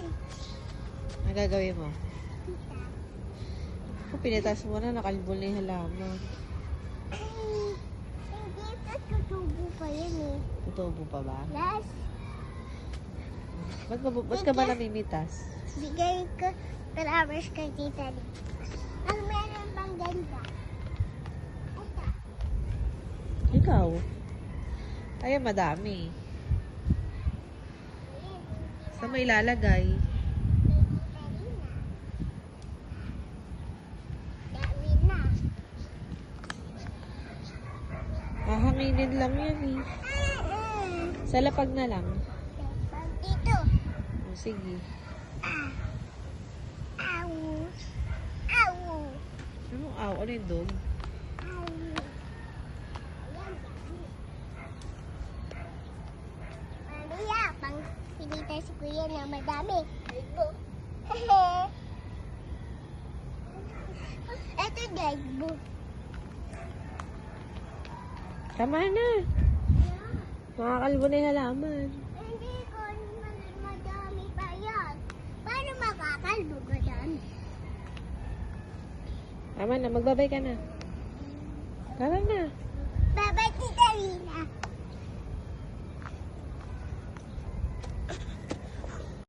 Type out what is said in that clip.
Ano gagawin mo? Kung pinitas mo na, nakalbol na yung halaman. Hindi, tutubo pa yan eh. Tutubo pa ba? Yes. Ba't ka ba namimitas? Bigay ko flowers kay Tita Lee. Ang meron pang ganda. Ito. Ikaw? Ay, madami. Saan mo ilalagay? Dami na. Hahanginin lang yan eh. Sa lapag na lang. Pag dito. O, sige. Ow. Ow. Ano aw? Ano yung dog? Ow. Ayan, dami. Maria, pang pinita si Kuya na madami. Dagbo. Ito dagbo. Tama na. Makakalbo na yung halaman. Hindi ko madami pa yan. Paano makakalbo ka dyan? Tama na. Magbabay ka na. Tara na. Bye-bye, Tita Lina.